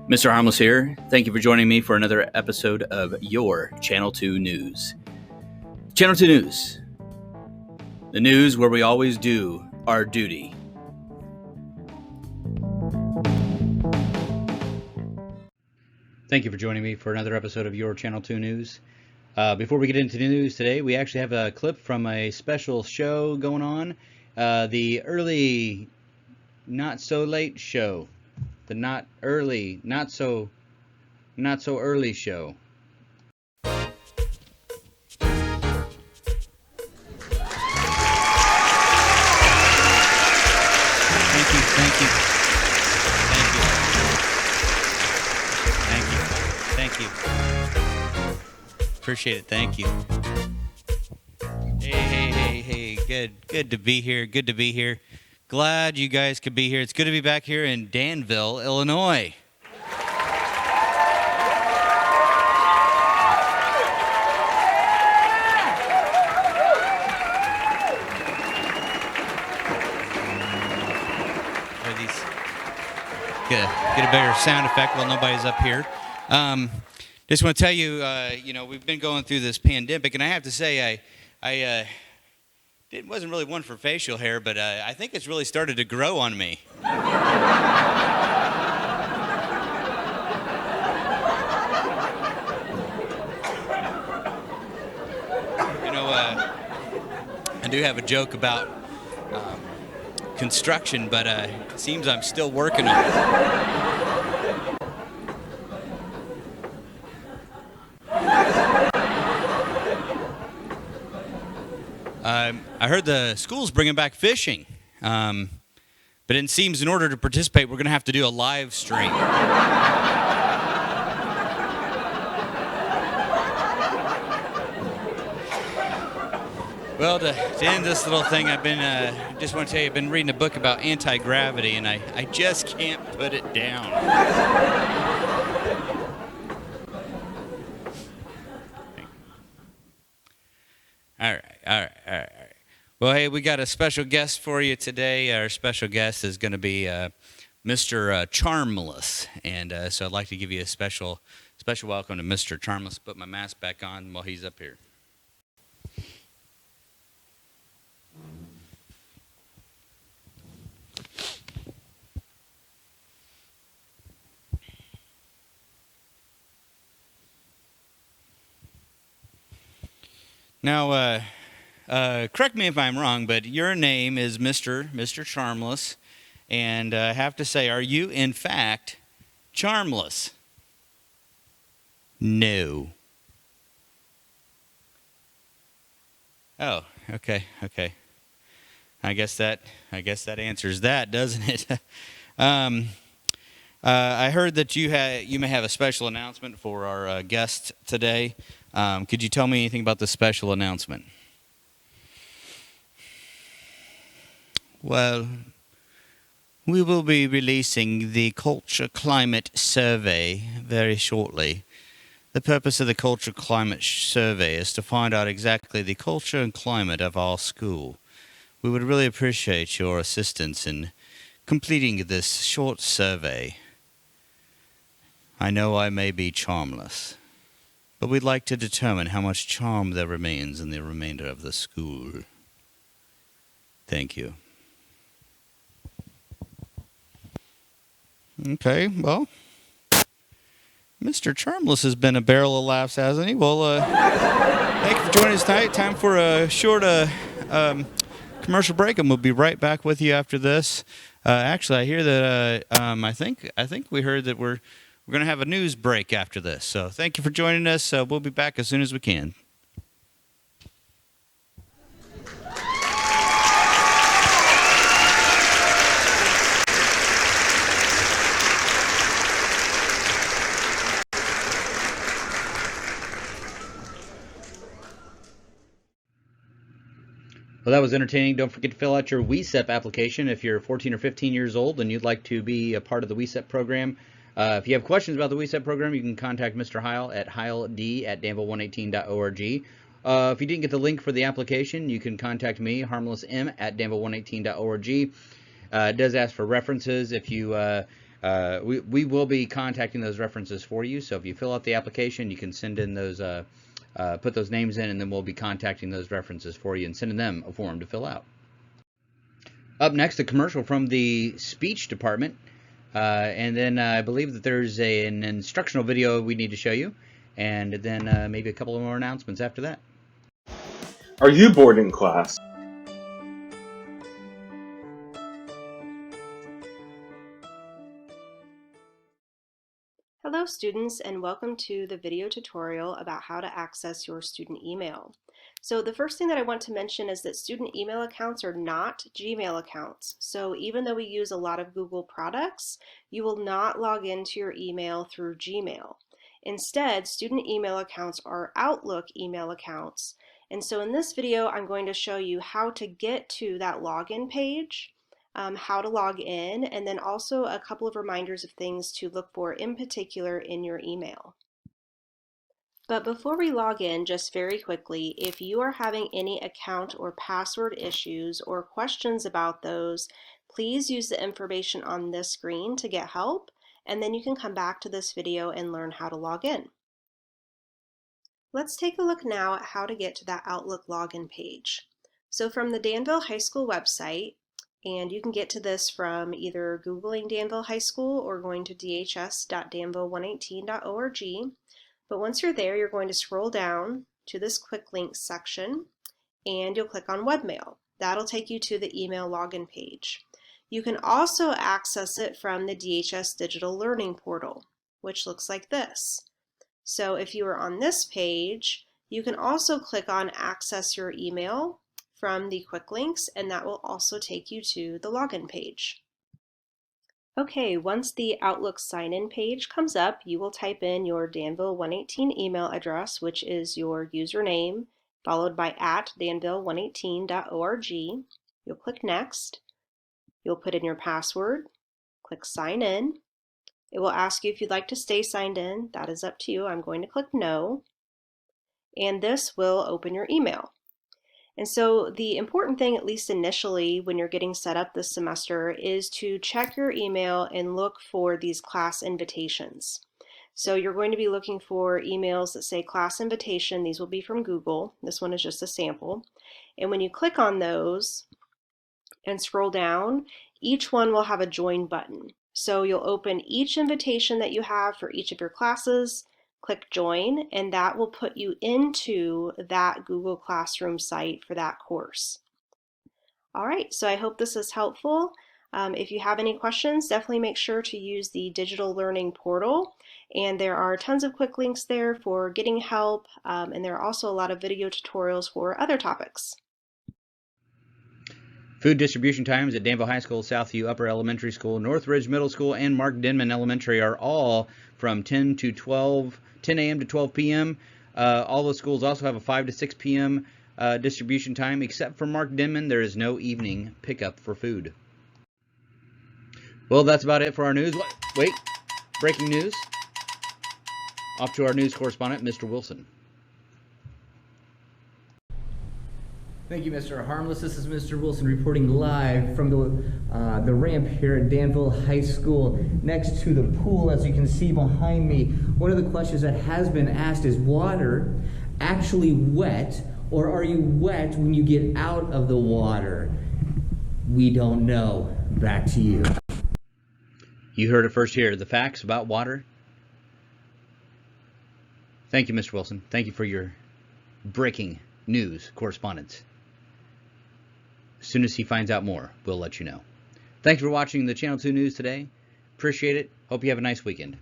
Mr. Harmless here. Thank you for joining me for another episode of your Channel 2 News. Channel 2 News. The news where we always do our duty. Thank you for joining me for another episode of your Channel 2 News. Before we get into the news today, we actually have a clip from a special show going on. The early, not so late show. The not so early show. Thank you. Appreciate it. Thank you. Hey. Good to be here. Glad you guys could be here. It's good to be back here in Danville, Illinois. Get a better sound effect while nobody's up here. Just want to tell you, we've been going through this pandemic, and I have to say, I wasn't really one for facial hair, but I think it's really started to grow on me. I do have a joke about construction, but it seems I'm still working on it. I heard the school's bringing back fishing, but it seems in order to participate, we're going to have to do a live stream. Well, to end this little thing, just want to tell you, I've been reading a book about anti-gravity, and I just can't put it down. All right. Well, hey, we got a special guest for you today. Our special guest is going to be Mr. Harmless, and so I'd like to give you a special welcome to Mr. Harmless. Put my mask back on while he's up here. Now, correct me if I'm wrong, but your name is Mr. Harmless, and I have to say, are you in fact harmless? No. Oh, okay. I guess that answers that, doesn't it? I heard that you may have a special announcement for our guest today. Could you tell me anything about the special announcement? Well, we will be releasing the Culture Climate Survey very shortly. The purpose of the Culture Climate Survey is to find out exactly the culture and climate of our school. We would really appreciate your assistance in completing this short survey. I know I may be charmless, but we'd like to determine how much charm there remains in the remainder of the school. Thank you. Okay, well, Mr. Harmless has been a barrel of laughs, hasn't he? Well, thank you for joining us tonight. Time for a short commercial break, and we'll be right back with you after this. Actually, I hear that I think we heard that we're going to have a news break after this. So thank you for joining us. We'll be back as soon as we can. Well, that was entertaining. Don't forget to fill out your WESEP application if you're 14 or 15 years old and you'd like to be a part of the WESEP program. If you have questions about the WESEP program, you can contact Mr. Heil at heild@danville118.org. If you didn't get the link for the application, you can contact me, harmlessm, at danville118.org. It does ask for references. If you We will be contacting those references for you. So if you fill out the application, you can send in those, put those names in, and then we'll be contacting those references for you and sending them a form to fill out. Up next, a commercial from the speech department. And then I believe that there's an instructional video we need to show you. And then maybe a couple of more announcements after that. Are you bored in class? Hello students, and welcome to the video tutorial about how to access your student email. So the first thing that I want to mention is that student email accounts are not Gmail accounts. So even though we use a lot of Google products, you will not log into your email through Gmail. Instead, student email accounts are Outlook email accounts. And so in this video, I'm going to show you how to get to that login page, how to log in, and then also a couple of reminders of things to look for in particular in your email. But before we log in, just very quickly, if you are having any account or password issues or questions about those, please use the information on this screen to get help, and then you can come back to this video and learn how to log in. Let's take a look now at how to get to that Outlook login page. So from the Danville High School website, and you can get to this from either Googling Danville High School or going to dhs.danville118.org. But once you're there, you're going to scroll down to this quick links section and you'll click on webmail. That'll take you to the email login page. You can also access it from the DHS Digital Learning Portal, which looks like this. So if you are on this page, you can also click on access your email from the quick links, and that will also take you to the login page. Okay, once the Outlook sign-in page comes up, you will type in your Danville 118 email address, which is your username, followed by @danville118.org. You'll click Next. You'll put in your password, click Sign In. It will ask you if you'd like to stay signed in. That is up to you. I'm going to click No. And this will open your email. And so the important thing, at least initially when you're getting set up this semester, is to check your email and look for these class invitations. So you're going to be looking for emails that say class invitation. These will be from Google. This one is just a sample. And when you click on those and scroll down, each one will have a join button. So you'll open each invitation that you have for each of your classes, click join, and that will put you into that Google Classroom site for that course. All right, so I hope this is helpful. If you have any questions, definitely make sure to use the Digital Learning Portal. And there are tons of quick links there for getting help, and there are also a lot of video tutorials for other topics. Food distribution times at Danville High School, Southview Upper Elementary School, Northridge Middle School, and Mark Denman Elementary are all from 10 a.m. to 12 p.m. All those schools also have a 5 to 6 p.m. Distribution time, except for Mark Denman. There is no evening pickup for food. Well, that's about it for our news. Wait, breaking news. Off to our news correspondent, Mr. Wilson. Thank you, Mr. Harmless. This is Mr. Wilson reporting live from the ramp here at Danville High School next to the pool, as you can see behind me. One of the questions that has been asked is, water actually wet, or are you wet when you get out of the water? We don't know. Back to you. You heard it first here, the facts about water. Thank you, Mr. Wilson. Thank you for your breaking news correspondence. As soon as he finds out more, we'll let you know. Thanks for watching the Channel 2 News today. Appreciate it. Hope you have a nice weekend.